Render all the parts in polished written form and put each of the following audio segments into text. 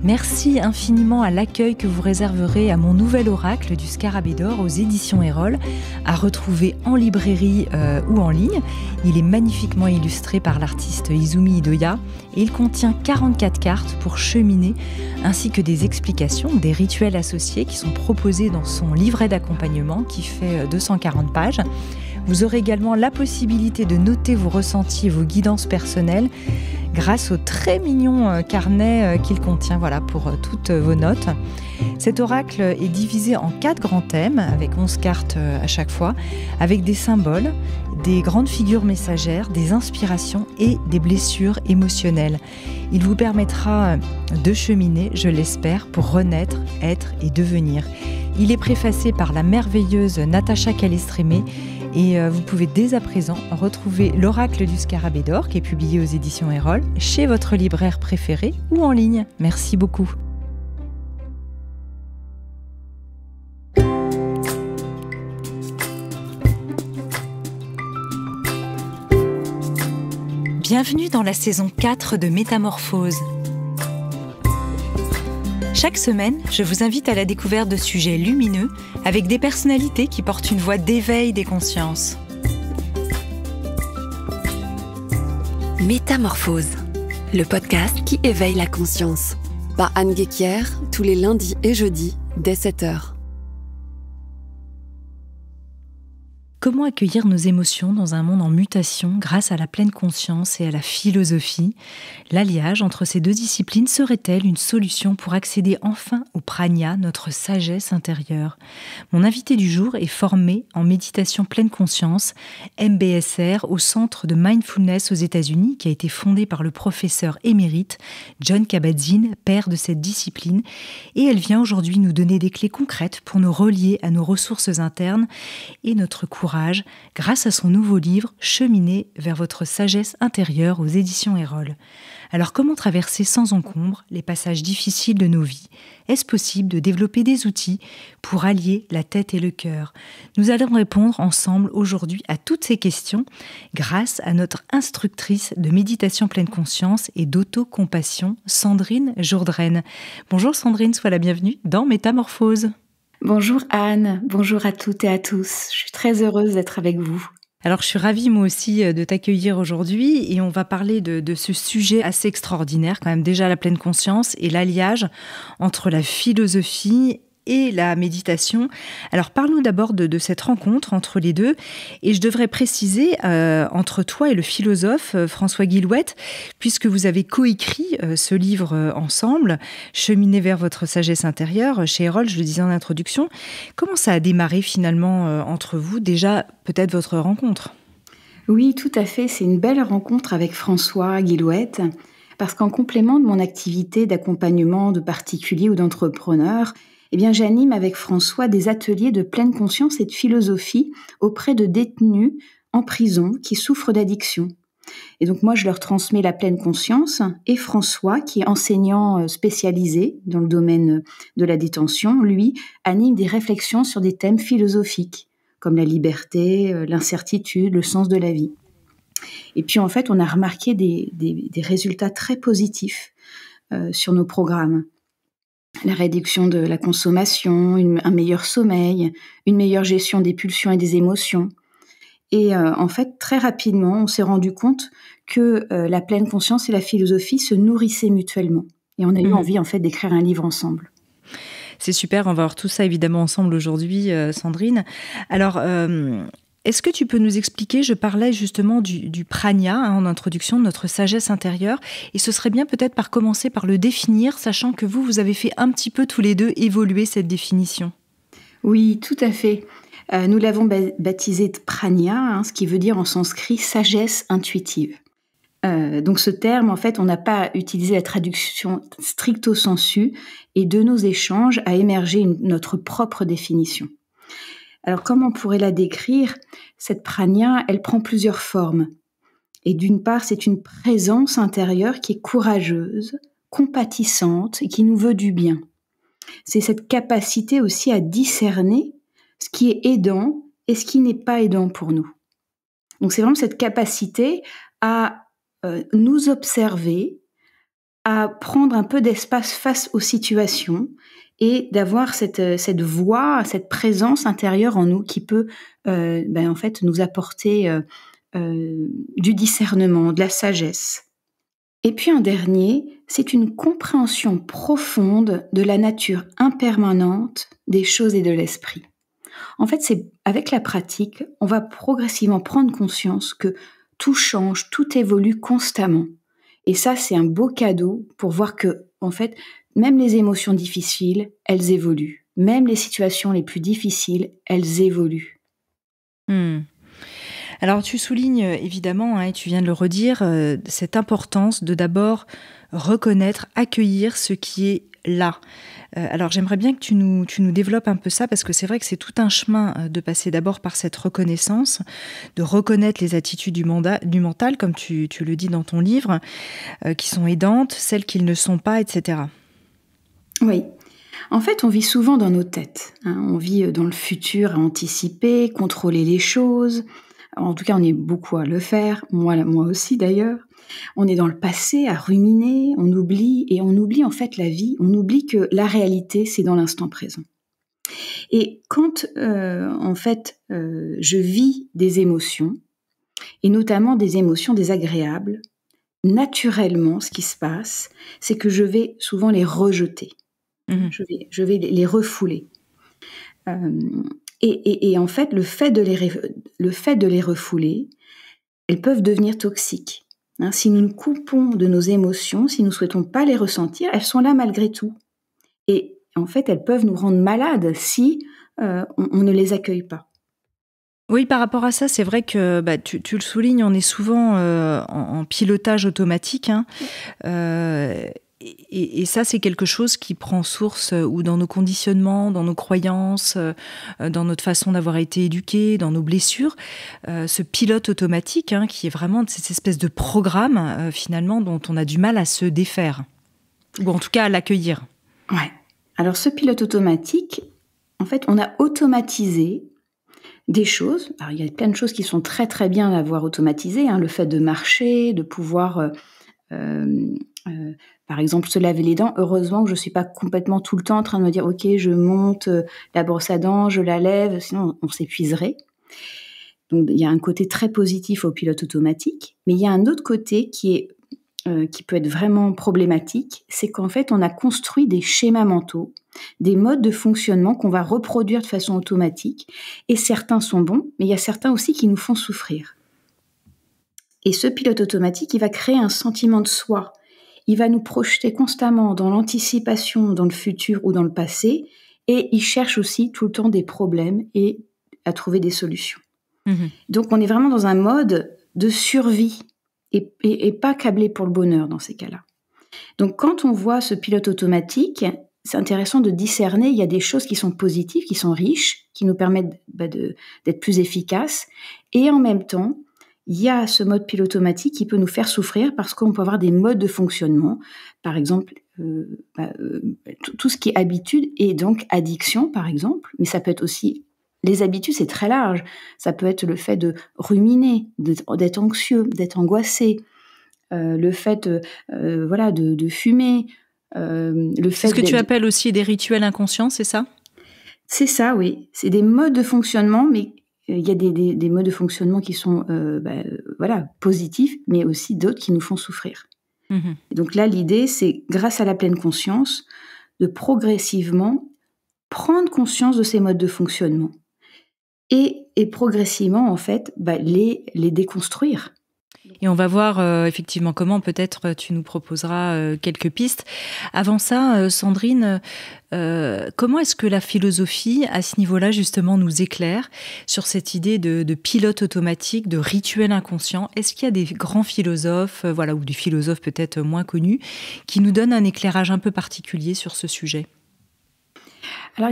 Merci infiniment à l'accueil que vous réserverez à mon nouvel oracle du Scarabée d'Or aux éditions Erol, à retrouver en librairie ou en ligne. Il est magnifiquement illustré par l'artiste Izumi Hidoya et il contient 44 cartes pour cheminer, ainsi que des explications, des rituels associés qui sont proposés dans son livret d'accompagnement qui fait 240 pages. Vous aurez également la possibilité de noter vos ressentis et vos guidances personnelles grâce au très mignon carnet qu'il contient, pour toutes vos notes. Cet oracle est divisé en 4 grands thèmes, avec 11 cartes à chaque fois, avec des symboles, des grandes figures messagères, des inspirations et des blessures émotionnelles. Il vous permettra de cheminer, je l'espère, pour renaître, être et devenir. Il est préfacé par la merveilleuse Natacha Calestrémé et vous pouvez dès à présent retrouver l'Oracle du Scarabée d'Or qui est publié aux éditions Erol chez votre libraire préféré ou en ligne. Merci beaucoup. Bienvenue dans la saison 4 de Métamorphose. Chaque semaine, je vous invite à la découverte de sujets lumineux avec des personnalités qui portent une voix d'éveil des consciences. Métamorphose, le podcast qui éveille la conscience. Par Anne Guéquière, tous les lundis et jeudis, dès 7h. Comment accueillir nos émotions dans un monde en mutation grâce à la pleine conscience et à la philosophie ? L'alliage entre ces deux disciplines serait-elle une solution pour accéder enfin au prana, notre sagesse intérieure ? Mon invité du jour est formé en méditation pleine conscience, MBSR, au Centre de Mindfulness aux États-Unis, qui a été fondé par le professeur émérite Jon Kabat-Zinn, père de cette discipline. Et elle vient aujourd'hui nous donner des clés concrètes pour nous relier à nos ressources internes et notre courage grâce à son nouveau livre « Cheminer vers votre sagesse intérieure » aux éditions Erol. Alors comment traverser sans encombre les passages difficiles de nos vies ? Est-ce possible de développer des outils pour allier la tête et le cœur ? Nous allons répondre ensemble aujourd'hui à toutes ces questions grâce à notre instructrice de méditation pleine conscience et d'autocompassion, Sandrine Jourdraine. Bonjour Sandrine, sois la bienvenue dans Métamorphose. Bonjour Anne, bonjour à toutes et à tous. Je suis très heureuse d'être avec vous. Alors, je suis ravie, moi aussi, de t'accueillir aujourd'hui et on va parler de ce sujet assez extraordinaire, quand même déjà la pleine conscience et l'alliage entre la philosophie et la méditation. Alors, parlons d'abord de cette rencontre entre les deux. Et je devrais préciser, entre toi et le philosophe François Guillouette, puisque vous avez coécrit ce livre ensemble, « Cheminer vers votre sagesse intérieure » chez Erol, je le disais en introduction. Comment ça a démarré finalement entre vous, déjà peut-être votre rencontre ? Oui, tout à fait. C'est une belle rencontre avec François Guillouette, parce qu'en complément de mon activité d'accompagnement de particuliers ou d'entrepreneurs, j'anime avec François des ateliers de pleine conscience et de philosophie auprès de détenus en prison qui souffrent d'addiction. Et donc moi, je leur transmets la pleine conscience et François, qui est enseignant spécialisé dans le domaine de la détention, lui, anime des réflexions sur des thèmes philosophiques comme la liberté, l'incertitude, le sens de la vie. Et puis en fait, on a remarqué des résultats très positifs sur nos programmes. La réduction de la consommation, un meilleur sommeil, une meilleure gestion des pulsions et des émotions. Et en fait, très rapidement, on s'est rendu compte que la pleine conscience et la philosophie se nourrissaient mutuellement. Et on a eu envie, en fait, d'écrire un livre ensemble. C'est super, on va voir tout ça évidemment ensemble aujourd'hui, Sandrine. Alors, est-ce que tu peux nous expliquer, je parlais justement du prana en introduction, de notre sagesse intérieure, et ce serait bien peut-être par commencer par le définir, sachant que vous avez fait un petit peu tous les deux évoluer cette définition. Oui, tout à fait. Nous l'avons baptisé de prana, ce qui veut dire en sanskrit sagesse intuitive. Donc ce terme, en fait, on n'a pas utilisé la traduction stricto sensu, et de nos échanges a émergé notre propre définition. Alors, comment on pourrait la décrire ? Cette prana, elle prend plusieurs formes. Et d'une part, c'est une présence intérieure qui est courageuse, compatissante et qui nous veut du bien. C'est cette capacité aussi à discerner ce qui est aidant et ce qui n'est pas aidant pour nous. Donc, c'est vraiment cette capacité à nous observer, à prendre un peu d'espace face aux situations et d'avoir cette voix, cette présence intérieure en nous qui peut en fait nous apporter du discernement, de la sagesse. Et puis un dernier, c'est une compréhension profonde de la nature impermanente des choses et de l'esprit. En fait, c'est avec la pratique, on va progressivement prendre conscience que tout change, tout évolue constamment. Et ça, c'est un beau cadeau pour voir que, en fait, même les émotions difficiles, elles évoluent. Même les situations les plus difficiles, elles évoluent. Alors tu soulignes évidemment, et tu viens de le redire, cette importance de d'abord reconnaître, accueillir ce qui est là. Alors j'aimerais bien que tu nous développes un peu ça, parce que c'est vrai que c'est tout un chemin de passer d'abord par cette reconnaissance, de reconnaître les attitudes du mental, comme tu le dis dans ton livre, qui sont aidantes, celles qui ne sont pas, etc. Oui. En fait, on vit souvent dans nos têtes. On vit dans le futur à anticiper, contrôler les choses. En tout cas, on est beaucoup à le faire, moi aussi d'ailleurs. On est dans le passé à ruminer, on oublie en fait la vie, on oublie que la réalité, c'est dans l'instant présent. Et quand je vis des émotions, et notamment des émotions désagréables, naturellement, ce qui se passe, c'est que je vais souvent les rejeter. Je vais les refouler. Et en fait, le fait de les refouler, elles peuvent devenir toxiques. Si nous nous coupons de nos émotions, si nous ne souhaitons pas les ressentir, elles sont là malgré tout. Et en fait, elles peuvent nous rendre malades si on ne les accueille pas. Oui, par rapport à ça, c'est vrai que tu le soulignes, on est souvent en pilotage automatique. Et ça, c'est quelque chose qui prend source ou dans nos conditionnements, dans nos croyances, dans notre façon d'avoir été éduqués, dans nos blessures. Ce pilote automatique, qui est vraiment cette espèce de programme, finalement, dont on a du mal à se défaire. Ou en tout cas, à l'accueillir. Ouais. Alors, ce pilote automatique, en fait, on a automatisé des choses. Alors, il y a plein de choses qui sont très, très bien à avoir automatisées. Le fait de marcher, de pouvoir... par exemple, se laver les dents. Heureusement que je ne suis pas complètement tout le temps en train de me dire « Ok, je monte la brosse à dents, je la lève », sinon on s'épuiserait. Donc, il y a un côté très positif au pilote automatique, mais il y a un autre côté qui peut être vraiment problématique, c'est qu'en fait, on a construit des schémas mentaux, des modes de fonctionnement qu'on va reproduire de façon automatique, et certains sont bons, mais il y a certains aussi qui nous font souffrir. Et ce pilote automatique, il va créer un sentiment de soi. Il va nous projeter constamment dans l'anticipation, dans le futur ou dans le passé, et il cherche aussi tout le temps des problèmes et à trouver des solutions. Donc on est vraiment dans un mode de survie et pas câblé pour le bonheur dans ces cas-là. Donc quand on voit ce pilote automatique, c'est intéressant de discerner, il y a des choses qui sont positives, qui sont riches, qui nous permettent d'être plus efficaces, et en même temps, il y a ce mode pilote automatique qui peut nous faire souffrir parce qu'on peut avoir des modes de fonctionnement, par exemple tout ce qui est habitude et donc addiction par exemple, mais ça peut être aussi, les habitudes c'est très large, ça peut être le fait de ruminer, d'être anxieux, d'être angoissé, le fait de fumer, le fait... C'est ce que tu appelles aussi des rituels inconscients, c'est ça ? C'est ça, oui. C'est des modes de fonctionnement, mais il y a des modes de fonctionnement qui sont positifs, mais aussi d'autres qui nous font souffrir. Et donc là, l'idée, c'est, grâce à la pleine conscience, de progressivement prendre conscience de ces modes de fonctionnement et progressivement, en fait, les déconstruire. Et on va voir effectivement comment, peut-être tu nous proposeras quelques pistes. Avant ça, Sandrine, comment est-ce que la philosophie, à ce niveau-là, justement, nous éclaire sur cette idée de pilote automatique, de rituel inconscient ? Est-ce qu'il y a des grands philosophes, ou des philosophes peut-être moins connus, qui nous donnent un éclairage un peu particulier sur ce sujet ? Alors,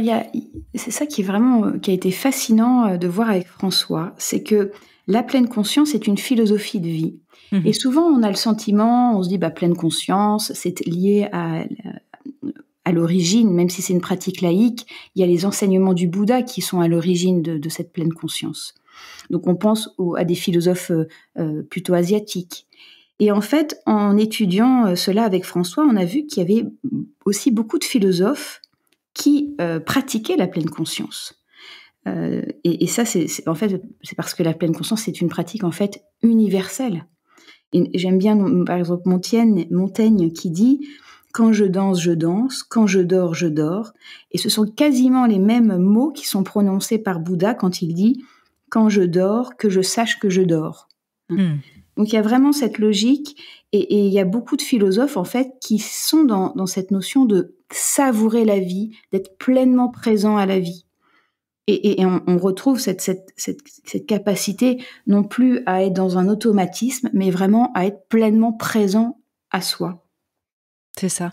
c'est ça qui a été fascinant de voir avec François, c'est que la pleine conscience est une philosophie de vie. Et souvent, on a le sentiment, on se dit, pleine conscience, c'est lié à l'origine, même si c'est une pratique laïque, il y a les enseignements du Bouddha qui sont à l'origine de cette pleine conscience. Donc, on pense à des philosophes plutôt asiatiques. Et en fait, en étudiant cela avec François, on a vu qu'il y avait aussi beaucoup de philosophes qui pratiquaient la pleine conscience. Et ça, c'est parce que la pleine conscience, c'est une pratique en fait universelle. Et j'aime bien, par exemple, Montaigne qui dit « Quand je danse, quand je dors, je dors ». Et ce sont quasiment les mêmes mots qui sont prononcés par Bouddha quand il dit « Quand je dors, que je sache que je dors ». Donc il y a vraiment cette logique, et il y a beaucoup de philosophes en fait qui sont dans cette notion de savourer la vie, d'être pleinement présent à la vie. Et on retrouve cette capacité non plus à être dans un automatisme, mais vraiment à être pleinement présent à soi. C'est ça.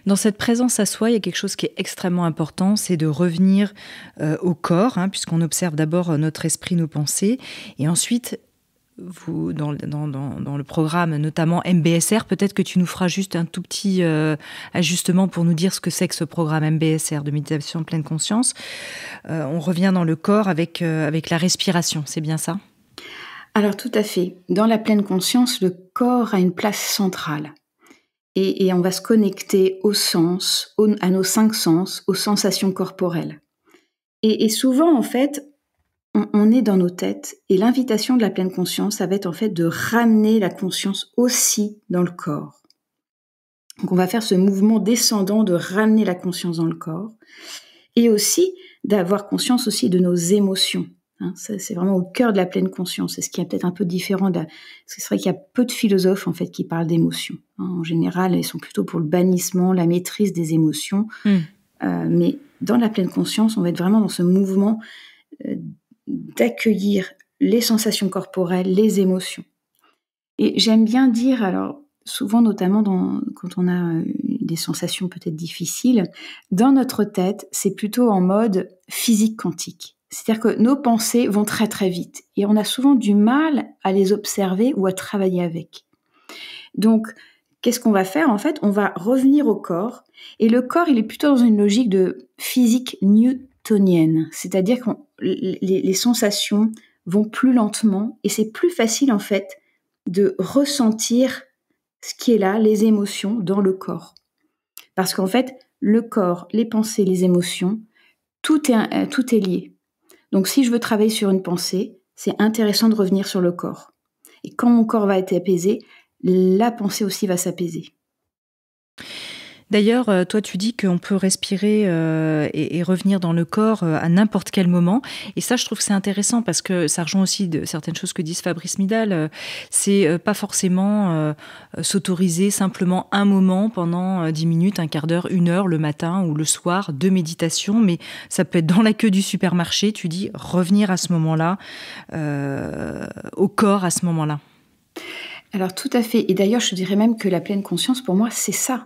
Dans cette présence à soi, il y a quelque chose qui est extrêmement important, c'est de revenir au corps, puisqu'on observe d'abord notre esprit, nos pensées, et ensuite, vous, dans le programme, notamment MBSR, peut-être que tu nous feras juste un tout petit ajustement pour nous dire ce que c'est que ce programme MBSR de méditation de pleine conscience. On revient dans le corps avec la respiration, c'est bien ça ? Alors tout à fait. Dans la pleine conscience, le corps a une place centrale. Et on va se connecter aux sens, à nos 5 sens, aux sensations corporelles. Et souvent, en fait, on est dans nos têtes, et l'invitation de la pleine conscience, ça va être en fait de ramener la conscience aussi dans le corps. Donc on va faire ce mouvement descendant de ramener la conscience dans le corps, et aussi d'avoir conscience aussi de nos émotions. C'est vraiment au cœur de la pleine conscience. C'est ce qui est peut-être un peu différent parce que c'est vrai qu'il y a peu de philosophes en fait qui parlent d'émotions. En général, ils sont plutôt pour le bannissement, la maîtrise des émotions. Mais dans la pleine conscience, on va être vraiment dans ce mouvement d'accueillir les sensations corporelles, les émotions. Et j'aime bien dire, alors souvent notamment quand on a des sensations peut-être difficiles, dans notre tête, c'est plutôt en mode physique quantique. C'est-à-dire que nos pensées vont très très vite et on a souvent du mal à les observer ou à travailler avec. Donc, qu'est-ce qu'on va faire ? En fait, on va revenir au corps, et le corps, il est plutôt dans une logique de physique newtonienne, c'est-à-dire que les sensations vont plus lentement et c'est plus facile en fait de ressentir ce qui est là, les émotions dans le corps. Parce qu'en fait, le corps, les pensées, les émotions, tout est lié. Donc, si je veux travailler sur une pensée, c'est intéressant de revenir sur le corps. Et quand mon corps va être apaisé, la pensée aussi va s'apaiser. D'ailleurs, toi, tu dis qu'on peut respirer et revenir dans le corps à n'importe quel moment. Et ça, je trouve que c'est intéressant parce que ça rejoint aussi certaines choses que disent Fabrice Midal. C'est pas forcément s'autoriser simplement un moment pendant 10 minutes, un quart d'heure, 1 heure le matin ou le soir de méditation. Mais ça peut être dans la queue du supermarché, tu dis, revenir à ce moment-là, au corps à ce moment-là. Alors tout à fait. Et d'ailleurs, je dirais même que la pleine conscience, pour moi, c'est ça.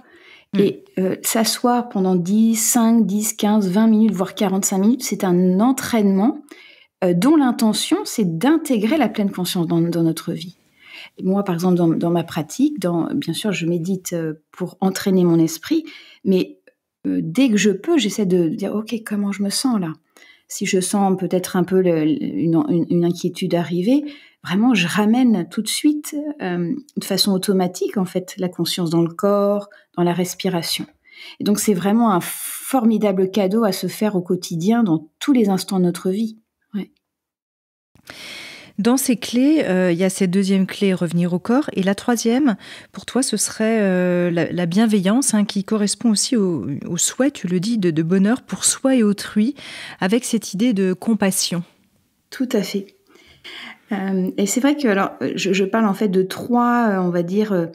Et s'asseoir pendant 10, 5, 10, 15, 20 minutes, voire 45 minutes, c'est un entraînement dont l'intention, c'est d'intégrer la pleine conscience dans notre vie. Et moi, par exemple, dans ma pratique, bien sûr, je médite pour entraîner mon esprit, mais dès que je peux, j'essaie de dire, OK, comment je me sens là ? Si je sens peut-être un peu une inquiétude arriver, vraiment, je ramène tout de suite, de façon automatique, en fait, la conscience dans le corps, dans la respiration. Et donc, c'est vraiment un formidable cadeau à se faire au quotidien, dans tous les instants de notre vie. Ouais. Dans ces clés, il y a cette deuxième clé, revenir au corps. Et la troisième, pour toi, ce serait la bienveillance, qui correspond aussi au souhait, tu le dis, de bonheur pour soi et autrui, avec cette idée de compassion. Tout à fait. Et c'est vrai que alors, je parle en fait de 3, on va dire,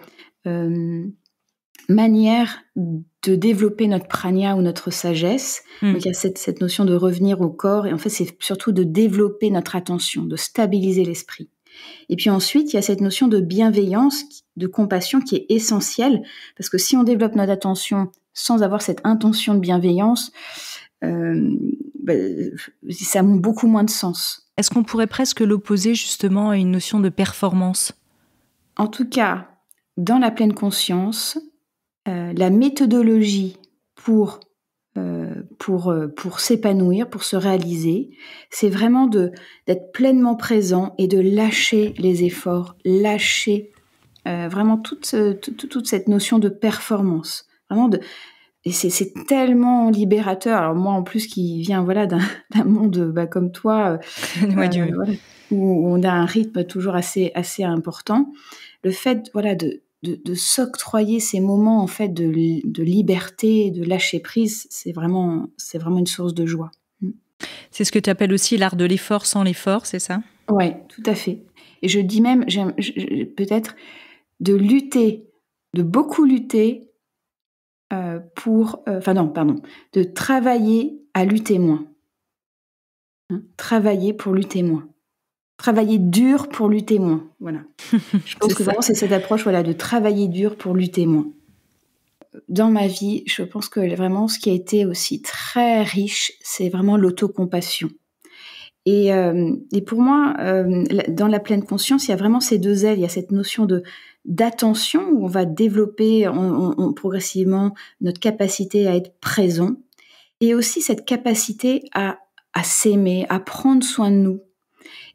manières de développer notre prana ou notre sagesse. Donc il y a cette notion de revenir au corps, et en fait c'est surtout de développer notre attention, de stabiliser l'esprit. Et puis ensuite il y a cette notion de bienveillance, de compassion qui est essentielle, parce que si on développe notre attention sans avoir cette intention de bienveillance, ça a beaucoup moins de sens. Est-ce qu'on pourrait presque l'opposer justement à une notion de performance ? En tout cas, dans la pleine conscience, la méthodologie pour s'épanouir, pour se réaliser, c'est vraiment d'être pleinement présent et de lâcher les efforts, lâcher vraiment toute cette notion de performance. Vraiment et c'est tellement libérateur. Alors moi, en plus, qui viens d'un monde comme toi, Ouais, voilà, où on a un rythme toujours assez important. Le fait de s'octroyer ces moments en fait de liberté, de lâcher prise, c'est vraiment une source de joie. C'est ce que tu appelles aussi l'art de l'effort sans l'effort, c'est ça ? Oui, tout à fait. Et je dis même, peut-être de lutter, de beaucoup lutter de travailler à lutter moins. Travailler pour lutter moins. Travailler dur pour lutter moins. Voilà. Je pense que vraiment c'est cette approche de travailler dur pour lutter moins. Dans ma vie, je pense que vraiment ce qui a été aussi très riche, c'est vraiment l'autocompassion. Et pour moi, dans la pleine conscience, il y a vraiment ces deux ailes. Il y a cette notion d'attention où on va développer progressivement notre capacité à être présent, et aussi cette capacité à s'aimer, à prendre soin de nous.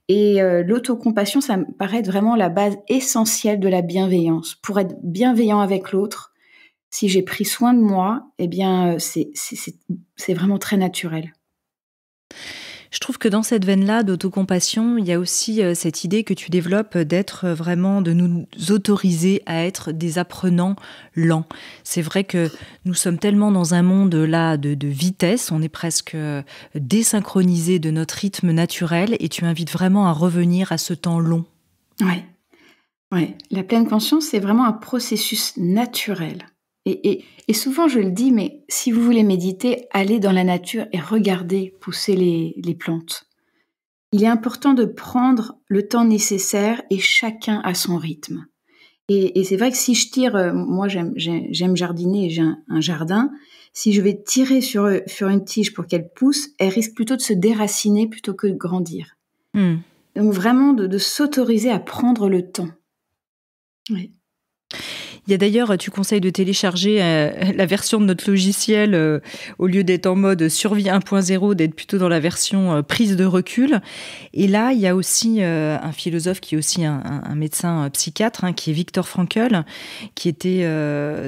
Et l'autocompassion, ça me paraît être vraiment la base essentielle de la bienveillance. Pour être bienveillant avec l'autre, si j'ai pris soin de moi, eh bien, c'est vraiment très naturel. Je trouve que dans cette veine-là d'autocompassion, il y a aussi cette idée que tu développes d'être vraiment, de nous autoriser à être des apprenants lents. C'est vrai que nous sommes tellement dans un monde là de vitesse, on est presque désynchronisé de notre rythme naturel, et tu invites vraiment à revenir à ce temps long. Ouais. La pleine conscience, c'est vraiment un processus naturel. Et souvent, je le dis, mais si vous voulez méditer, allez dans la nature et regardez pousser les plantes. Il est important de prendre le temps nécessaire et chacun à son rythme. Et c'est vrai que si je tire, moi j'aime jardiner et j'ai un jardin, si je vais tirer sur une tige pour qu'elle pousse, elle risque plutôt de se déraciner plutôt que de grandir. Donc vraiment de s'autoriser à prendre le temps. Oui. Il y a d'ailleurs, tu conseilles de télécharger la version de notre logiciel au lieu d'être en mode survie 1.0, d'être plutôt dans la version prise de recul. Et là, il y a aussi un philosophe qui est aussi un médecin psychiatre, qui est Viktor Frankl, qui était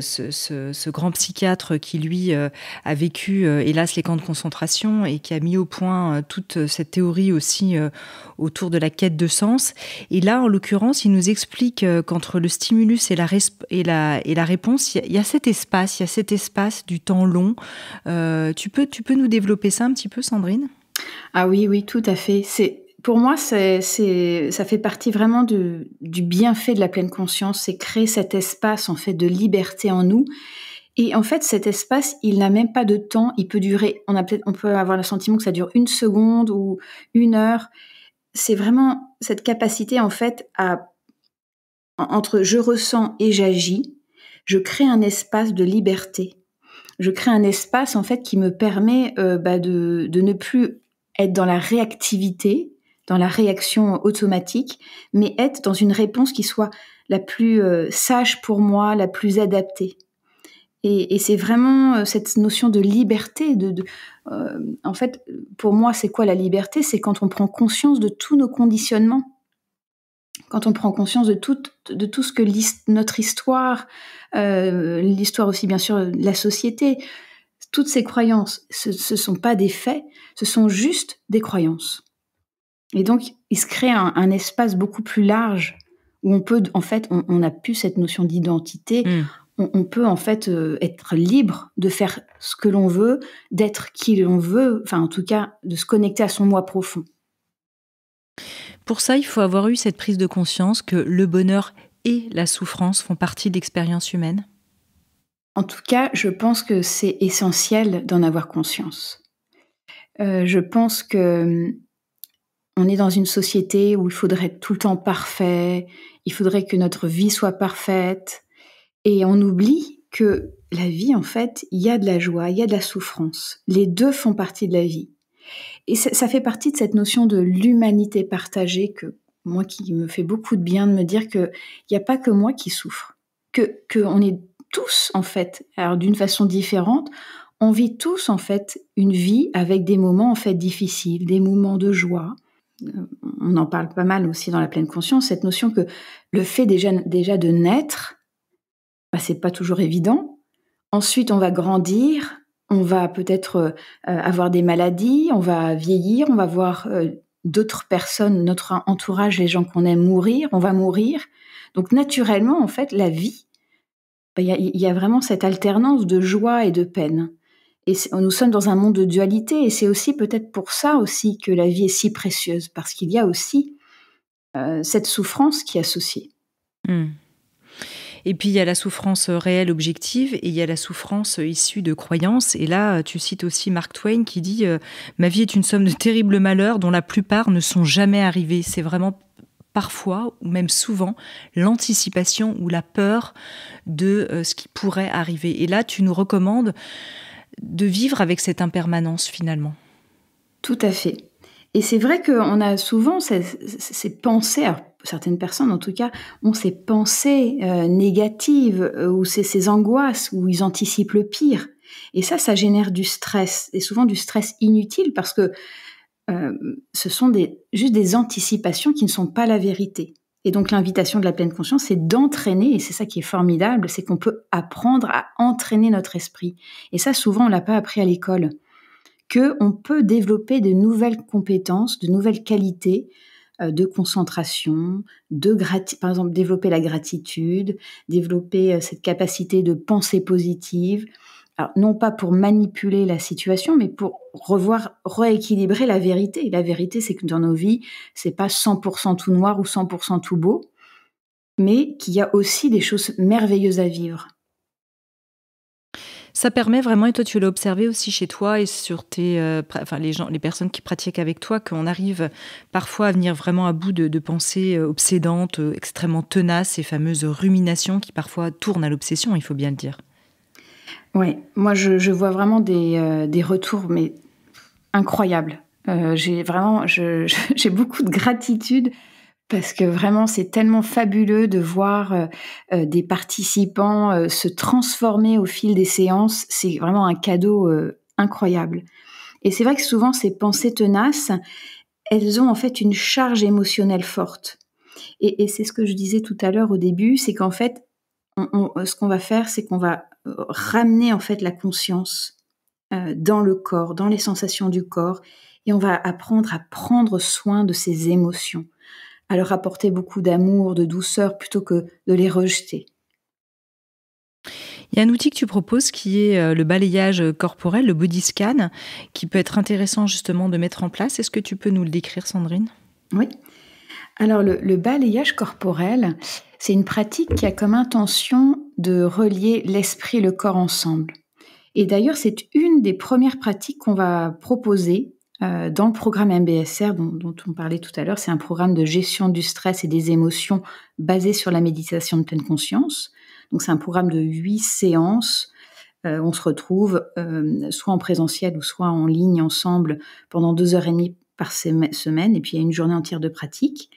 ce grand psychiatre qui, lui, a vécu, hélas, les camps de concentration et qui a mis au point toute cette théorie aussi autour de la quête de sens. Et là, en l'occurrence, il nous explique qu'entre le stimulus et la réponse, il y a cet espace du temps long. Tu peux nous développer ça un petit peu, Sandrine ? Ah oui, tout à fait. Pour moi, ça fait partie vraiment du bienfait de la pleine conscience, c'est créer cet espace en fait de liberté en nous. Et en fait, cet espace, il n'a même pas de temps. Il peut durer. On peut avoir le sentiment que ça dure 1 seconde ou 1 heure. C'est vraiment cette capacité en fait entre je ressens et j'agis, je crée un espace de liberté. Je crée un espace en fait qui me permet de ne plus être dans la réactivité, dans la réaction automatique, mais être dans une réponse qui soit la plus sage pour moi, la plus adaptée. Et c'est vraiment cette notion de liberté. En fait, pour moi, c'est quoi la liberté ? C'est quand on prend conscience de tous nos conditionnements. Quand on prend conscience de tout ce que notre histoire, l'histoire aussi bien sûr de la société, toutes ces croyances, ce sont pas des faits, ce sont juste des croyances. Et donc, il se crée un espace beaucoup plus large où on peut, en fait, on n'a plus cette notion d'identité. On peut en fait être libre de faire ce que l'on veut, d'être qui l'on veut, enfin en tout cas de se connecter à son moi profond. Pour ça, il faut avoir eu cette prise de conscience que le bonheur et la souffrance font partie de l'expérience humaine. En tout cas, je pense que c'est essentiel d'en avoir conscience. Je pense que on est dans une société où il faudrait être tout le temps parfait, il faudrait que notre vie soit parfaite, et on oublie que la vie, en fait, il y a de la joie, il y a de la souffrance. Les deux font partie de la vie. Et ça fait partie de cette notion de l'humanité partagée moi qui me fait beaucoup de bien de me dire qu'il n'y a pas que moi qui souffre, qu'on est tous en fait, alors d'une façon différente, on vit tous en fait une vie avec des moments en fait difficiles, des moments de joie, on en parle pas mal aussi dans la pleine conscience, cette notion que le fait déjà de naître, c'est pas toujours évident. Ensuite, on va grandir, on va peut-être avoir des maladies, on va vieillir, on va voir d'autres personnes, notre entourage, les gens qu'on aime mourir, on va mourir. Donc naturellement, en fait, la vie, il y a vraiment cette alternance de joie et de peine. Et nous sommes dans un monde de dualité, et c'est aussi peut-être pour ça aussi que la vie est si précieuse, parce qu'il y a aussi cette souffrance qui est associée. Et puis il y a la souffrance réelle, objective, et il y a la souffrance issue de croyances. Et là, tu cites aussi Mark Twain qui dit « Ma vie est une somme de terribles malheurs dont la plupart ne sont jamais arrivés. » C'est vraiment parfois, ou même souvent, l'anticipation ou la peur de ce qui pourrait arriver. Et là, tu nous recommandes de vivre avec cette impermanence finalement. Tout à fait. Et c'est vrai qu'on a souvent ces pensées, alors certaines personnes en tout cas, ont ces pensées négatives ou ces angoisses où ils anticipent le pire. Et ça génère du stress, et souvent du stress inutile parce que ce sont juste des anticipations qui ne sont pas la vérité. Et donc l'invitation de la pleine conscience, c'est d'entraîner, et c'est ça qui est formidable, c'est qu'on peut apprendre à entraîner notre esprit. Et ça, souvent, on l'a pas appris à l'école. Qu'on peut développer de nouvelles compétences, de nouvelles qualités de concentration, par exemple développer la gratitude, développer cette capacité de pensée positive. Alors, non pas pour manipuler la situation, mais pour rééquilibrer la vérité. La vérité, c'est que dans nos vies, c'est pas 100% tout noir ou 100% tout beau, mais qu'il y a aussi des choses merveilleuses à vivre. Ça permet vraiment, et toi tu l'as observé aussi chez toi et sur les personnes qui pratiquent avec toi, qu'on arrive parfois à venir vraiment à bout de pensées obsédantes, extrêmement tenaces, ces fameuses ruminations qui parfois tournent à l'obsession, il faut bien le dire. Oui, moi je vois vraiment des retours mais incroyables. J'ai beaucoup de gratitude parce que vraiment c'est tellement fabuleux de voir des participants se transformer au fil des séances. C'est vraiment un cadeau incroyable. Et c'est vrai que souvent ces pensées tenaces, elles ont en fait une charge émotionnelle forte. Et c'est ce que je disais tout à l'heure au début, c'est qu'en fait, ce qu'on va faire, c'est qu'on va ramener en fait la conscience dans le corps, dans les sensations du corps, et on va apprendre à prendre soin de ses émotions, à leur apporter beaucoup d'amour, de douceur, plutôt que de les rejeter. Il y a un outil que tu proposes qui est le balayage corporel, le body scan, qui peut être intéressant justement de mettre en place. Est-ce que tu peux nous le décrire, Sandrine ? Oui. Alors le balayage corporel, c'est une pratique qui a comme intention de relier l'esprit et le corps ensemble. Et d'ailleurs, c'est une des premières pratiques qu'on va proposer dans le programme MBSR dont on parlait tout à l'heure. C'est un programme de gestion du stress et des émotions basé sur la méditation de pleine conscience. Donc c'est un programme de 8 séances. On se retrouve soit en présentiel ou soit en ligne ensemble pendant 2h30 par semaine, et puis il y a une journée entière de pratique.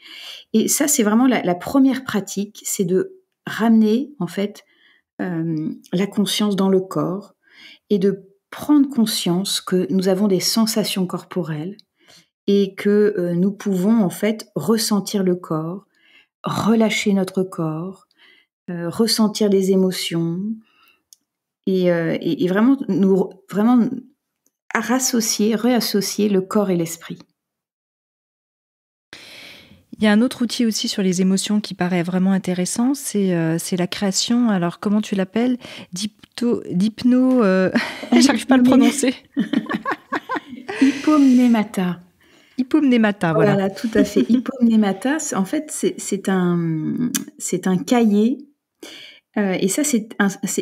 Et ça, c'est vraiment la première pratique, c'est de ramener en fait la conscience dans le corps et de prendre conscience que nous avons des sensations corporelles et que nous pouvons en fait ressentir le corps, relâcher notre corps, ressentir les émotions et vraiment réassocier le corps et l'esprit. Il y a un autre outil aussi sur les émotions qui paraît vraiment intéressant, c'est la création, alors comment tu l'appelles ? J'arrive pas à le prononcer. Hypomnémata. Hypomnémata, voilà. Voilà, tout à fait. Hypomnémata, en fait, c'est un cahier. Et ça, c'est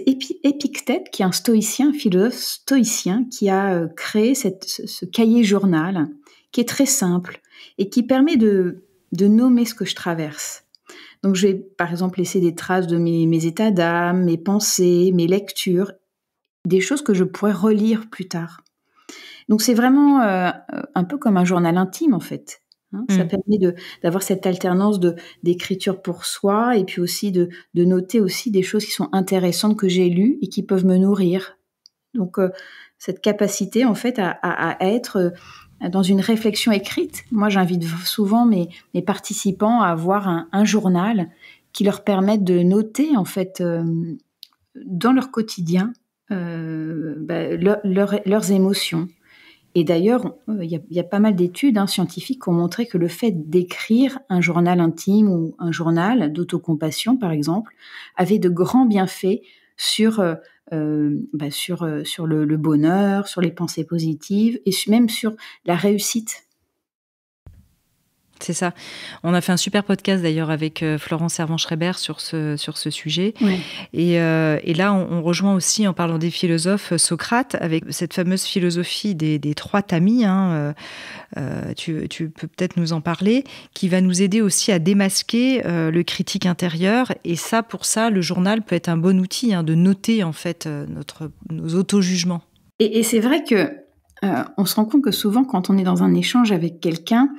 Épictète, qui est un stoïcien, un philosophe stoïcien, qui a créé ce cahier journal, qui est très simple et qui permet de nommer ce que je traverse. Donc, je vais, par exemple, laisser des traces de mes états d'âme, mes pensées, mes lectures, des choses que je pourrais relire plus tard. Donc, c'est vraiment un peu comme un journal intime, en fait. Ça permet d'avoir cette alternance d'écriture pour soi et puis aussi de noter aussi des choses qui sont intéressantes que j'ai lues et qui peuvent me nourrir. Donc, cette capacité en fait à être dans une réflexion écrite. Moi, j'invite souvent mes participants à avoir un journal qui leur permette de noter en fait dans leur quotidien leurs émotions. Et d'ailleurs, il y a pas mal d'études scientifiques qui ont montré que le fait d'écrire un journal intime ou un journal d'autocompassion, par exemple, avait de grands bienfaits sur le bonheur, sur les pensées positives et même sur la réussite. C'est ça. On a fait un super podcast d'ailleurs avec Florence Servan-Schreiber sur ce sujet. Ouais. Et là, on rejoint aussi, en parlant des philosophes, Socrate, avec cette fameuse philosophie des 3 tamis. Tu peux peut-être nous en parler, qui va nous aider aussi à démasquer le critique intérieur. Et ça, pour ça, le journal peut être un bon outil de noter en fait nos auto-jugements. Et c'est vrai que on se rend compte que souvent, quand on est dans un échange avec quelqu'un,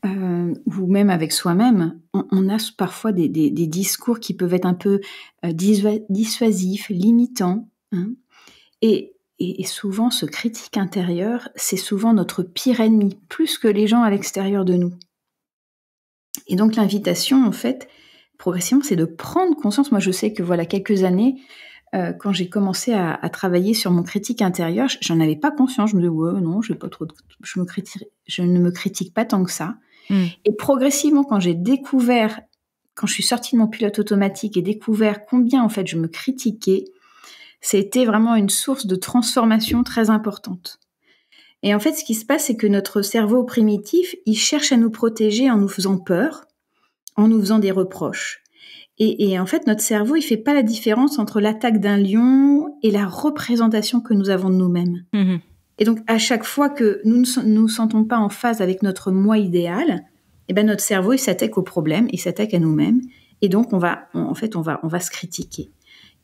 ou même avec soi-même, on a parfois des discours qui peuvent être un peu dissuasifs, limitants. Et souvent, ce critique intérieur, c'est souvent notre pire ennemi, plus que les gens à l'extérieur de nous. Et donc, l'invitation, en fait, progressivement, c'est de prendre conscience. Moi, je sais que voilà, quelques années, quand j'ai commencé à travailler sur mon critique intérieur, j'en avais pas conscience. Je me disais, ouais, non, je ne me critique pas tant que ça. Et progressivement, quand je suis sortie de mon pilote automatique et découvert combien en fait je me critiquais, c'était vraiment une source de transformation très importante. Et en fait, ce qui se passe, c'est que notre cerveau primitif, il cherche à nous protéger en nous faisant peur, en nous faisant des reproches. Et en fait, notre cerveau, il fait pas la différence entre l'attaque d'un lion et la représentation que nous avons de nous-mêmes. Mmh. Et donc, à chaque fois que nous ne nous sentons pas en phase avec notre moi idéal, notre cerveau, il s'attaque au problème, il s'attaque à nous-mêmes. Et donc, on va se critiquer.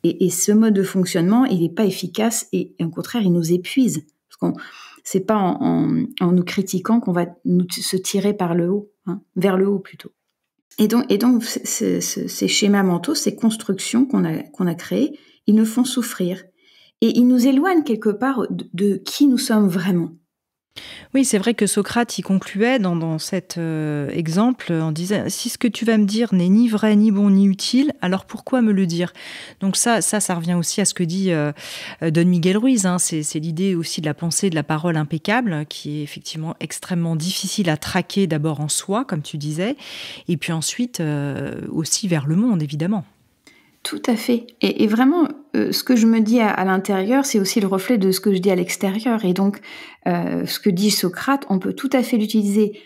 Et ce mode de fonctionnement, il n'est pas efficace et au contraire, il nous épuise. Parce que c'est pas en nous critiquant qu'on va se tirer par le haut, vers le haut plutôt. Et donc ces schémas mentaux, ces constructions qu'on a créées, ils nous font souffrir. Et ils nous éloignent quelque part de qui nous sommes vraiment. Oui, c'est vrai que Socrate, il concluait dans cet exemple en disant « Si ce que tu vas me dire n'est ni vrai, ni bon, ni utile, alors pourquoi me le dire ?» Donc ça revient aussi à ce que dit Don Miguel Ruiz. C'est l'idée aussi de la pensée, de la parole impeccable, qui est effectivement extrêmement difficile à traquer d'abord en soi, comme tu disais, et puis ensuite aussi vers le monde, évidemment. Tout à fait. Et vraiment, ce que je me dis à l'intérieur, c'est aussi le reflet de ce que je dis à l'extérieur. Et donc, ce que dit Socrate, on peut tout à fait l'utiliser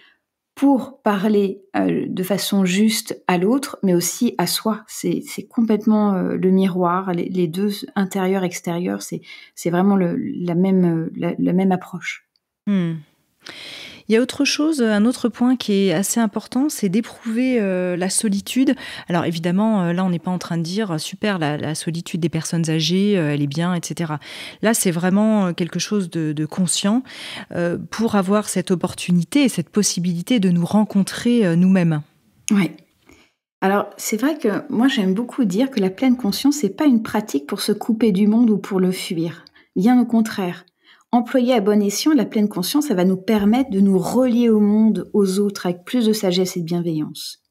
pour parler de façon juste à l'autre, mais aussi à soi. C'est complètement le miroir, les deux, intérieur-extérieur, c'est vraiment la même approche. Il y a autre chose, un autre point qui est assez important, c'est d'éprouver la solitude. Alors évidemment, là, on n'est pas en train de dire « super, la solitude des personnes âgées, elle est bien, etc. » Là, c'est vraiment quelque chose de conscient pour avoir cette opportunité et cette possibilité de nous rencontrer nous-mêmes. Oui. Alors, c'est vrai que moi, j'aime beaucoup dire que la pleine conscience, c'est pas une pratique pour se couper du monde ou pour le fuir. Bien au contraire. Employée à bon escient, la pleine conscience, ça va nous permettre de nous relier au monde, aux autres, avec plus de sagesse et de bienveillance.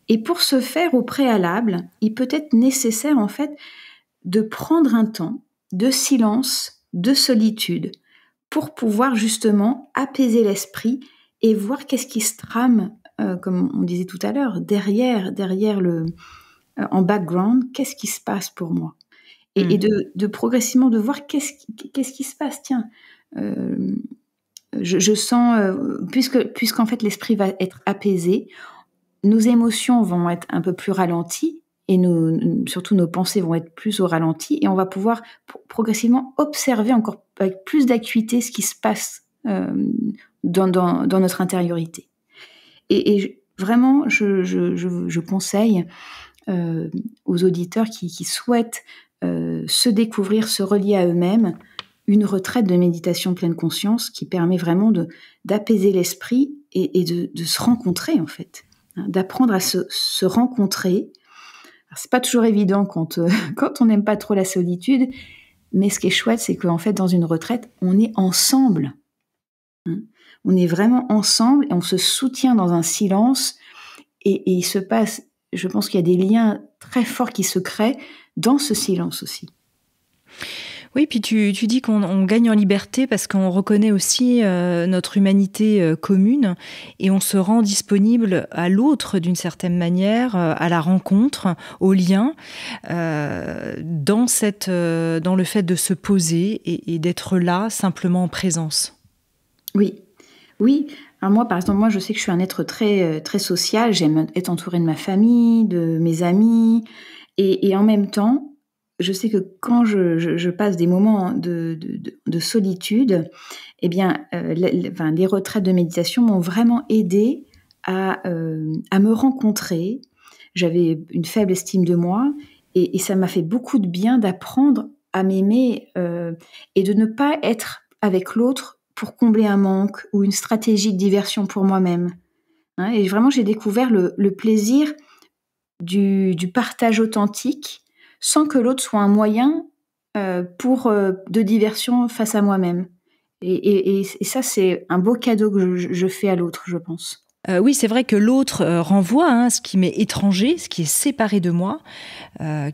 Et pour ce faire, au préalable, il peut être nécessaire, en fait, de prendre un temps de silence, de solitude, pour pouvoir justement apaiser l'esprit et voir qu'est-ce qui se trame, comme on disait tout à l'heure, derrière en background, qu'est-ce qui se passe pour moi. Et de progressivement de voir qu'est-ce qui se passe. Tiens, je sens, puisqu'en fait l'esprit va être apaisé, nos émotions vont être un peu plus ralenties et surtout nos pensées vont être plus au ralenti et on va pouvoir progressivement observer encore avec plus d'acuité ce qui se passe dans notre intériorité. Et vraiment, je conseille aux auditeurs qui souhaitent se découvrir, se relier à eux-mêmes, une retraite de méditation pleine conscience qui permet vraiment d'apaiser l'esprit et de se rencontrer en fait, d'apprendre à se rencontrer. Alors, c'est pas toujours évident quand on n'aime pas trop la solitude, Mais ce qui est chouette, c'est qu'en fait, dans une retraite, on est ensemble. Hein. On est vraiment ensemble et on se soutient dans un silence. Et il se passe, je pense qu'il y a des liens très forts qui se créent dans ce silence aussi. Oui, puis tu dis qu'on gagne en liberté parce qu'on reconnaît aussi notre humanité commune et on se rend disponible à l'autre d'une certaine manière, à la rencontre, au lien, dans le fait de se poser et d'être là simplement en présence. Oui, oui. Alors moi, par exemple, je sais que je suis un être très, très social. J'aime être entourée de ma famille, de mes amis. Et en même temps, je sais que quand je passe des moments de solitude, eh bien, les retraites de méditation m'ont vraiment aidée à me rencontrer. J'avais une faible estime de moi et ça m'a fait beaucoup de bien d'apprendre à m'aimer et de ne pas être avec l'autre pour combler un manque ou une stratégie de diversion pour moi-même. Hein, et vraiment, j'ai découvert le plaisir du partage authentique sans que l'autre soit un moyen de diversion face à moi-même. Et ça, c'est un beau cadeau que je fais à l'autre, je pense. Oui, c'est vrai que l'autre renvoie ce qui m'est étranger, ce qui est séparé de moi,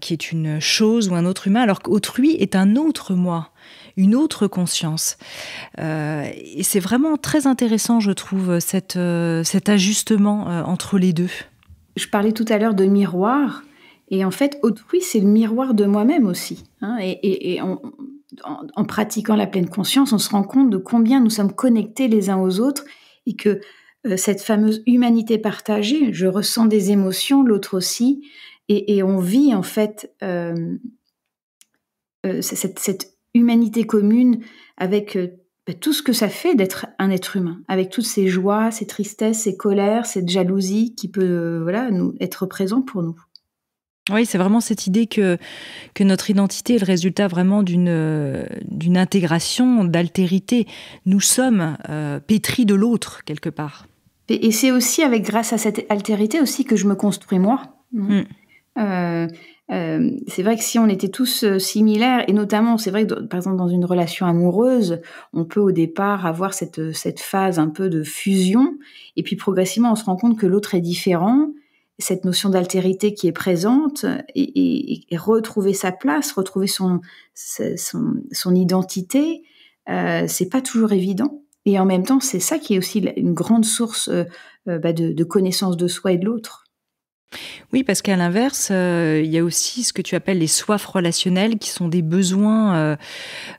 qui est une chose ou un autre humain, alors qu'autrui est un autre moi, une autre conscience. Et c'est vraiment très intéressant, je trouve, cet ajustement entre les deux. Je parlais tout à l'heure de miroir, et en fait, autrui, c'est le miroir de moi-même aussi. Hein, et en pratiquant la pleine conscience, on se rend compte de combien nous sommes connectés les uns aux autres, et que cette fameuse humanité partagée, je ressens des émotions, l'autre aussi, et on vit en fait cette humanité commune avec tout ce que ça fait d'être un être humain, avec toutes ses joies, ses tristesses, ses colères, cette jalousie qui peut nous être présent pour nous. Oui, c'est vraiment cette idée que notre identité est le résultat vraiment d'une intégration, d'altérité. Nous sommes pétris de l'autre, quelque part. Et c'est aussi grâce à cette altérité aussi que je me construis moi. C'est vrai que si on était tous similaires, et notamment, c'est vrai que par exemple dans une relation amoureuse, on peut au départ avoir cette phase un peu de fusion, et puis progressivement on se rend compte que l'autre est différent, cette notion d'altérité qui est présente, et retrouver sa place, retrouver son identité, c'est pas toujours évident. Et en même temps, c'est ça qui est aussi une grande source de connaissance de soi et de l'autre. Oui, parce qu'à l'inverse, il y a aussi ce que tu appelles les soifs relationnelles, qui sont des besoins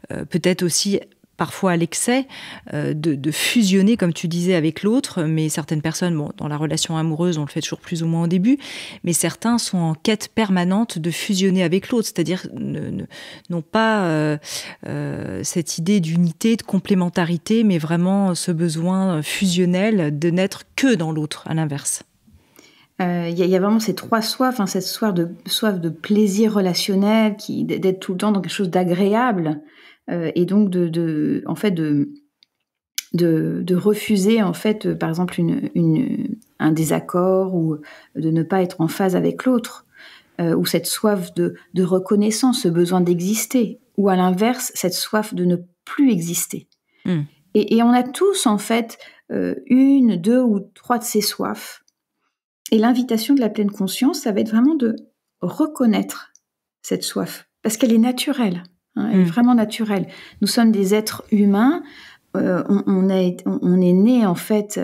peut-être aussi parfois à l'excès, de fusionner, comme tu disais, avec l'autre. Mais certaines personnes, dans la relation amoureuse, on le fait toujours plus ou moins au début, mais certains sont en quête permanente de fusionner avec l'autre, c'est-à-dire n'ont pas cette idée d'unité, de complémentarité, mais vraiment ce besoin fusionnel de n'être que dans l'autre, à l'inverse. Il y a vraiment ces trois soifs, cette soif de plaisir relationnel, d'être tout le temps dans quelque chose d'agréable, et donc de refuser en fait, par exemple un désaccord, ou de ne pas être en phase avec l'autre, ou cette soif de reconnaissance, ce besoin d'exister, ou à l'inverse cette soif de ne plus exister. Et on a tous en fait une, deux ou trois de ces soifs. Et l'invitation de la pleine conscience, ça va être vraiment de reconnaître cette soif, parce qu'elle est naturelle, elle est vraiment naturelle. Nous sommes des êtres humains, on est né en fait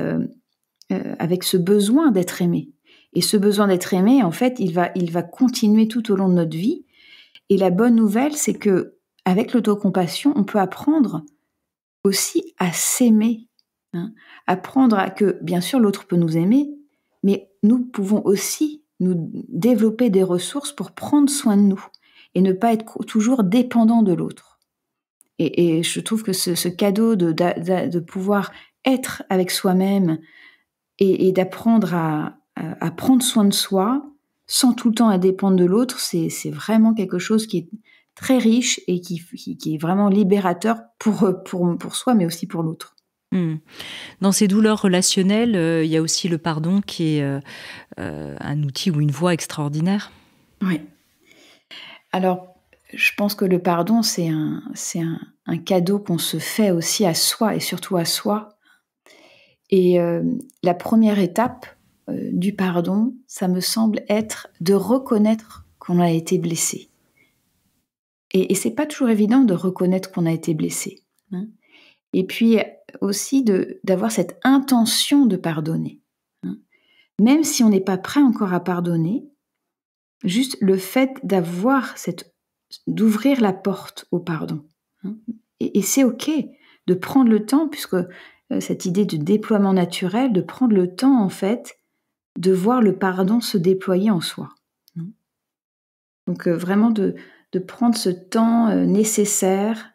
avec ce besoin d'être aimé. Et ce besoin d'être aimé, en fait, il va continuer tout au long de notre vie. Et la bonne nouvelle, c'est que avec l'autocompassion, on peut apprendre aussi à s'aimer, apprendre à que, bien sûr, l'autre peut nous aimer, mais nous pouvons aussi nous développer des ressources pour prendre soin de nous et ne pas être toujours dépendant de l'autre. Et je trouve que ce cadeau de pouvoir être avec soi-même et d'apprendre à prendre soin de soi sans tout le temps à dépendre de l'autre, c'est vraiment quelque chose qui est très riche et qui est vraiment libérateur pour soi, mais aussi pour l'autre. Dans ces douleurs relationnelles, il y a aussi le pardon qui est un outil ou une voie extraordinaire. Oui. Alors, je pense que le pardon, c'est un cadeau qu'on se fait aussi à soi et surtout à soi. Et la première étape du pardon, ça me semble être de reconnaître qu'on a été blessé. Et c'est pas toujours évident de reconnaître qu'on a été blessé, hein. Et puis aussi d'avoir cette intention de pardonner, hein. Même si on n'est pas prêt encore à pardonner, juste le fait d'ouvrir la porte au pardon, hein. Et c'est OK de prendre le temps, puisque cette idée de déploiement naturel, de prendre le temps, en fait, de voir le pardon se déployer en soi, hein. Donc vraiment de prendre ce temps nécessaire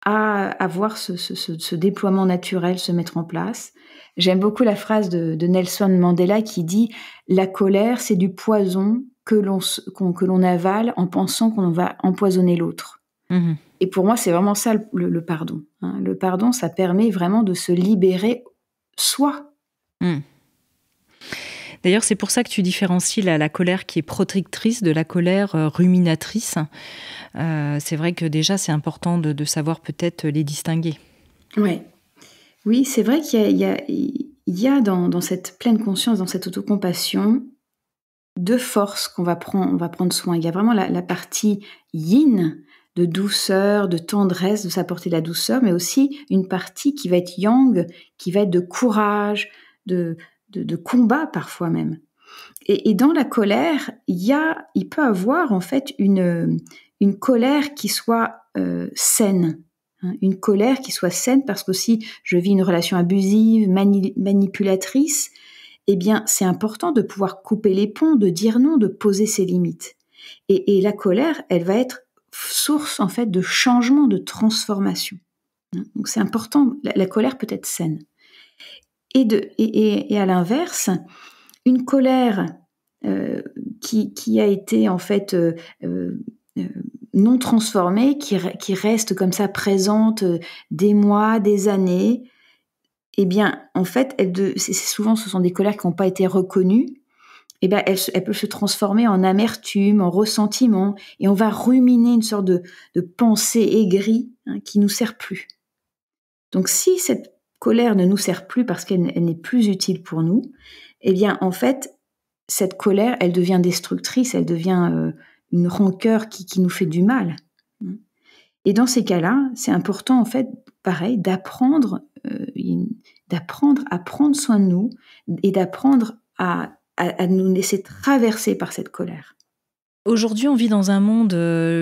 à voir ce déploiement naturel se mettre en place. J'aime beaucoup la phrase de Nelson Mandela qui dit « La colère, c'est du poison que l'on avale en pensant qu'on va empoisonner l'autre. » Et pour moi, c'est vraiment ça le pardon, hein. Le pardon, ça permet vraiment de se libérer soi. D'ailleurs, c'est pour ça que tu différencies la colère qui est protectrice de la colère ruminatrice. C'est vrai que déjà, c'est important de savoir peut-être les distinguer. Ouais. Oui, c'est vrai qu'il y a dans cette pleine conscience, dans cette autocompassion, deux forces on va prendre soin. Il y a vraiment la partie yin, de douceur, de tendresse, de s'apporter de la douceur, mais aussi une partie qui va être yang, qui va être de courage, de combat parfois même. Et dans la colère, il peut avoir en fait une colère qui soit saine, hein, une colère qui soit saine, parce que si je vis une relation abusive, manipulatrice, eh bien c'est important de pouvoir couper les ponts, de dire non, de poser ses limites. Et la colère, elle va être source en fait de changement, de transformation. Donc c'est important, la colère peut être saine. Et à l'inverse, une colère qui a été en fait non transformée, qui reste comme ça présente des mois, des années, eh bien en fait, souvent ce sont des colères qui n'ont pas été reconnues. Eh bien, elle peut se transformer en amertume, en ressentiment, et on va ruminer une sorte de pensée aigrie, hein, qui nous sert plus. Donc si cette colère ne nous sert plus parce qu'elle n'est plus utile pour nous, eh bien en fait, cette colère, elle devient destructrice, elle devient une rancœur qui nous fait du mal. Et dans ces cas-là, c'est important en fait, pareil, d'apprendre à prendre soin de nous et d'apprendre à nous laisser traverser par cette colère. Aujourd'hui, on vit dans un monde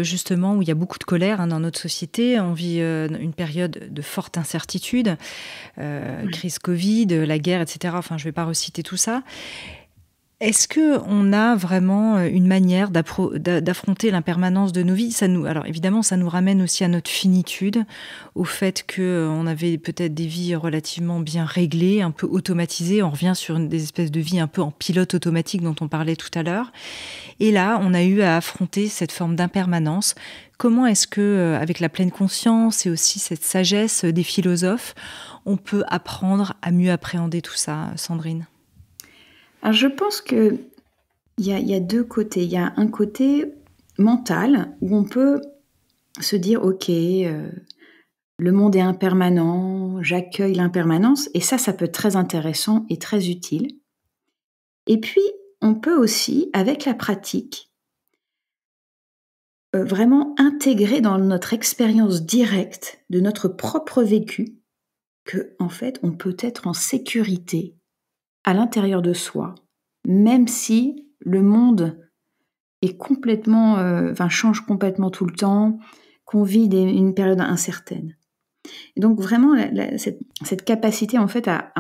justement où il y a beaucoup de colère, hein, dans notre société. On vit une période de forte incertitude, crise Covid, la guerre, etc. Enfin, je ne vais pas reciter tout ça. Est-ce qu'on a vraiment une manière d'affronter l'impermanence de nos vies ? Alors évidemment, ça nous ramène aussi à notre finitude, au fait qu'on avait peut-être des vies relativement bien réglées, un peu automatisées. On revient sur des espèces de vies un peu en pilote automatique dont on parlait tout à l'heure. Et là, on a eu à affronter cette forme d'impermanence. Comment est-ce que, avec la pleine conscience et aussi cette sagesse des philosophes, on peut apprendre à mieux appréhender tout ça, Sandrine ? Alors je pense qu'il y a deux côtés. Il y a un côté mental où on peut se dire « Ok, le monde est impermanent, j'accueille l'impermanence » et ça peut être très intéressant et très utile. Et puis, on peut aussi, avec la pratique, vraiment intégrer dans notre expérience directe de notre propre vécu que, en fait, on peut être en sécurité à l'intérieur de soi, même si le monde est complètement, change complètement tout le temps, qu'on vit une période incertaine. Et donc vraiment, cette capacité en fait à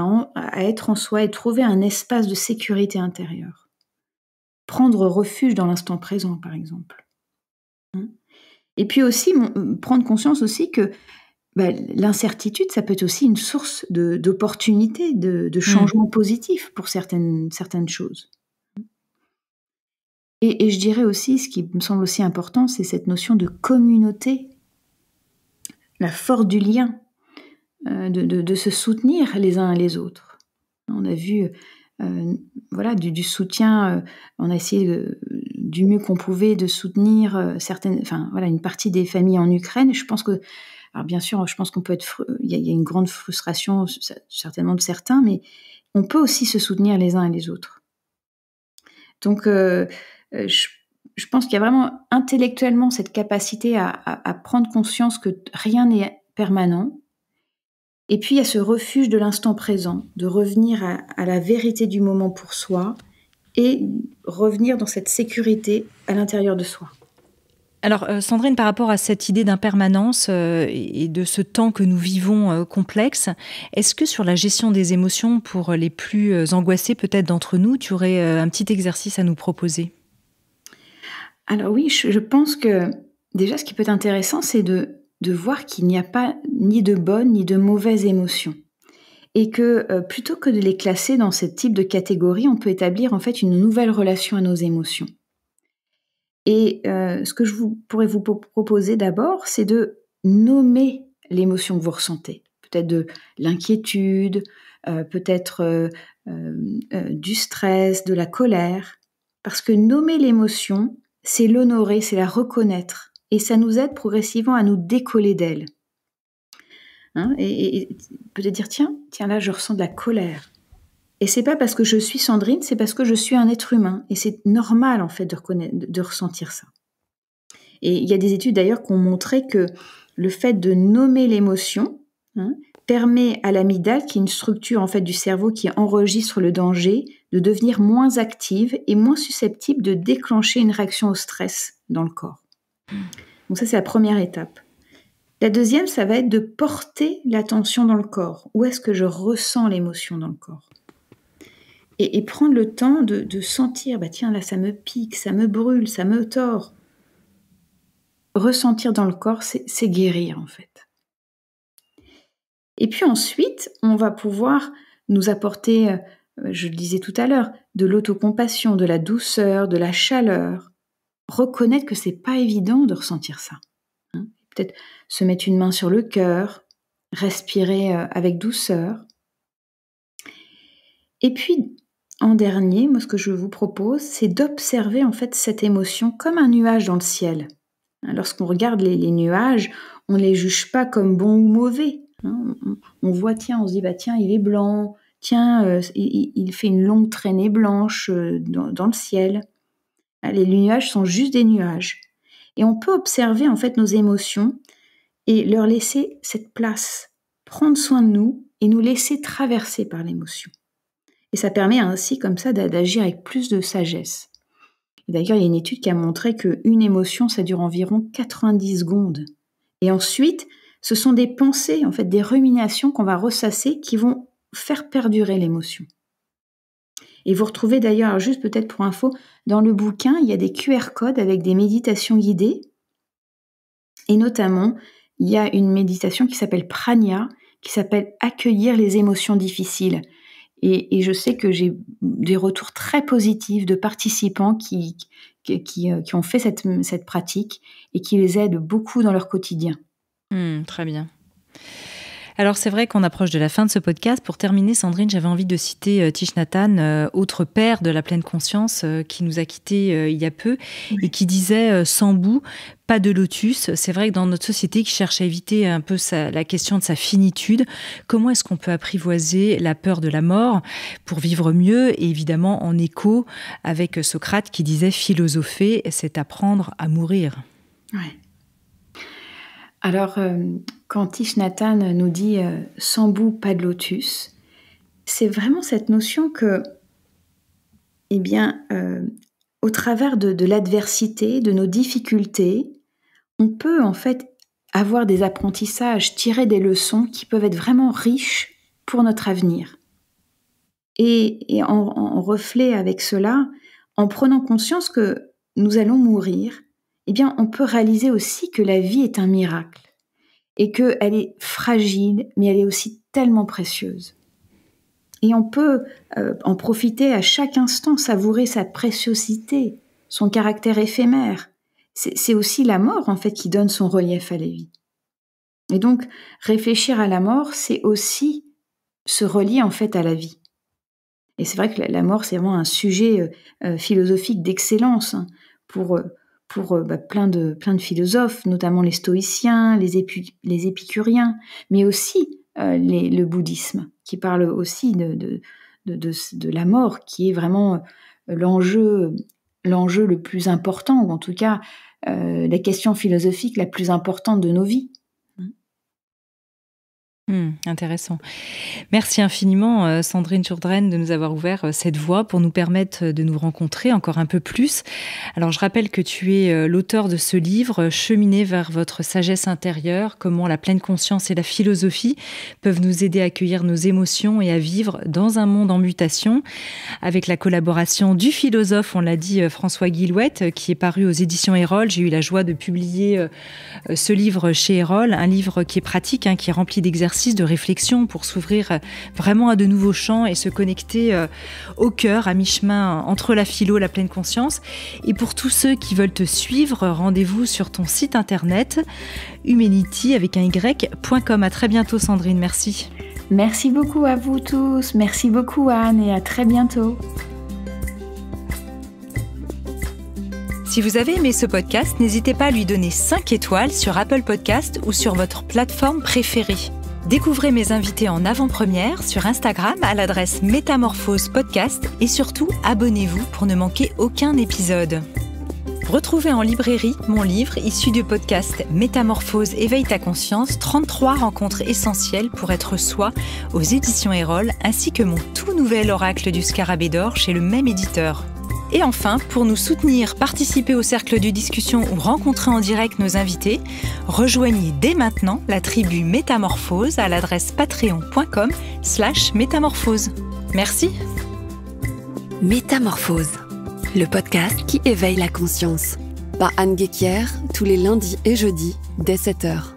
être en soi et trouver un espace de sécurité intérieure. Prendre refuge dans l'instant présent, par exemple. Et puis aussi, prendre conscience aussi que l'incertitude, ça peut être aussi une source d'opportunités, de changements positifs pour certaines choses. Et je dirais aussi, ce qui me semble aussi important, c'est cette notion de communauté, la force du lien, de se soutenir les uns les autres. On a vu du soutien, on a essayé du mieux qu'on pouvait de soutenir une partie des familles en Ukraine. Je pense que, alors bien sûr, je pense qu'on peut il y a une grande frustration certainement de certains, mais on peut aussi se soutenir les uns et les autres. Donc, je pense qu'il y a vraiment intellectuellement cette capacité à prendre conscience que rien n'est permanent. Et puis, il y a ce refuge de l'instant présent, de revenir à la vérité du moment pour soi et revenir dans cette sécurité à l'intérieur de soi. Alors, Sandrine, par rapport à cette idée d'impermanence et de ce temps que nous vivons complexe, est-ce que sur la gestion des émotions pour les plus angoissés peut-être d'entre nous, tu aurais un petit exercice à nous proposer ? Alors oui, je pense que déjà, ce qui peut être intéressant, c'est de voir qu'il n'y a pas ni de bonnes ni de mauvaises émotions. Et que plutôt que de les classer dans ce type de catégorie, on peut établir en fait une nouvelle relation à nos émotions. Et ce que pourrais vous proposer d'abord, c'est de nommer l'émotion que vous ressentez. Peut-être de l'inquiétude, peut-être du stress, de la colère. Parce que nommer l'émotion, c'est l'honorer, c'est la reconnaître. Et ça nous aide progressivement à nous décoller d'elle. Et peut-être dire, tiens, là, je ressens de la colère. Et c'est pas parce que je suis Sandrine, c'est parce que je suis un être humain. Et c'est normal, en fait, de ressentir ça. Et il y a des études, d'ailleurs, qui ont montré que le fait de nommer l'émotion permet à l'amygdale, qui est une structure, en fait, du cerveau qui enregistre le danger, de devenir moins active et moins susceptible de déclencher une réaction au stress dans le corps. Donc ça, c'est la première étape. La deuxième, ça va être de porter l'attention dans le corps. Où est-ce que je ressens l'émotion dans le corps ? Et prendre le temps de sentir, tiens, là, ça me pique, ça me brûle, ça me tord. Ressentir dans le corps, c'est guérir, en fait. Et puis ensuite, on va pouvoir nous apporter, je le disais tout à l'heure, de l'autocompassion, de la douceur, de la chaleur. Reconnaître que c'est pas évident de ressentir ça. Peut-être se mettre une main sur le cœur, respirer avec douceur. Et puis, en dernier, moi, ce que je vous propose, c'est d'observer en fait cette émotion comme un nuage dans le ciel. Lorsqu'on regarde les nuages, on ne les juge pas comme bons ou mauvais. On voit, on se dit, tiens, il est blanc, tiens, il fait une longue traînée blanche dans le ciel. Les nuages sont juste des nuages. Et on peut observer en fait nos émotions et leur laisser cette place, prendre soin de nous et nous laisser traverser par l'émotion. Et ça permet ainsi comme ça d'agir avec plus de sagesse. Et d'ailleurs, il y a une étude qui a montré qu'une émotion, ça dure environ 90 secondes. Et ensuite, ce sont des pensées, en fait, des ruminations qu'on va ressasser qui vont faire perdurer l'émotion. Et vous retrouvez d'ailleurs, juste peut-être pour info, dans le bouquin, il y a des QR codes avec des méditations guidées. Et notamment, il y a une méditation qui s'appelle Prania, qui s'appelle « Accueillir les émotions difficiles ». Et je sais que j'ai des retours très positifs de participants qui ont fait cette pratique et qui les aident beaucoup dans leur quotidien. Très bien. Alors c'est vrai qu'on approche de la fin de ce podcast. Pour terminer, Sandrine, j'avais envie de citer Thich Nhat Hanh, autre père de la pleine conscience, qui nous a quittés il y a peu, et qui disait sans bout, pas de lotus. C'est vrai que dans notre société qui cherche à éviter un peu la question de sa finitude, comment est-ce qu'on peut apprivoiser la peur de la mort pour vivre mieux, et évidemment en écho avec Socrate qui disait philosopher, c'est apprendre à mourir. Ouais. Alors, quand Thich Nhat Hanh nous dit « sans bout, pas de lotus », c'est vraiment cette notion que, au travers de l'adversité, de nos difficultés, on peut en fait avoir des apprentissages, tirer des leçons qui peuvent être vraiment riches pour notre avenir. Et en reflet avec cela, en prenant conscience que nous allons mourir, on peut réaliser aussi que la vie est un miracle et qu'elle est fragile, mais elle est aussi tellement précieuse. Et on peut en profiter à chaque instant, savourer sa préciosité, son caractère éphémère. C'est aussi la mort, en fait, qui donne son relief à la vie. Et donc, réfléchir à la mort, c'est aussi se relier, en fait, à la vie. Et c'est vrai que la mort, c'est vraiment un sujet philosophique d'excellence pour plein de philosophes, notamment les stoïciens, les épicuriens, mais aussi le bouddhisme, qui parle aussi de la mort, qui est vraiment l'enjeu le plus important, ou en tout cas la question philosophique la plus importante de nos vies. Intéressant. Merci infiniment, Sandrine Jourdain, de nous avoir ouvert cette voie pour nous permettre de nous rencontrer encore un peu plus. Alors, je rappelle que tu es l'auteur de ce livre, Cheminer vers votre sagesse intérieure, comment la pleine conscience et la philosophie peuvent nous aider à accueillir nos émotions et à vivre dans un monde en mutation, avec la collaboration du philosophe, on l'a dit, François Guillouette, qui est paru aux éditions Erol. J'ai eu la joie de publier ce livre chez Erol, un livre qui est pratique, qui est rempli d'exercices, de réflexion pour s'ouvrir vraiment à de nouveaux champs et se connecter au cœur, à mi-chemin entre la philo et la pleine conscience. Et pour tous ceux qui veulent te suivre, rendez-vous sur ton site internet humanity.com. À très bientôt, Sandrine. Merci. Merci beaucoup à vous tous. Merci beaucoup, Anne, et à très bientôt. Si vous avez aimé ce podcast, n'hésitez pas à lui donner 5 étoiles sur Apple Podcast ou sur votre plateforme préférée. Découvrez mes invités en avant-première sur Instagram à l'adresse Métamorphose Podcast et surtout, abonnez-vous pour ne manquer aucun épisode. Retrouvez en librairie mon livre issu du podcast Métamorphose, éveille ta conscience, 33 rencontres essentielles pour être soi aux éditions Erol, ainsi que mon tout nouvel oracle du Scarabée d'Or chez le même éditeur. Et enfin, pour nous soutenir, participer au cercle de discussion ou rencontrer en direct nos invités, rejoignez dès maintenant la tribu Métamorphose à l'adresse patreon.com/métamorphose. Merci. Métamorphose, le podcast qui éveille la conscience. Par Anne Guéquière, tous les lundis et jeudis, dès 7h.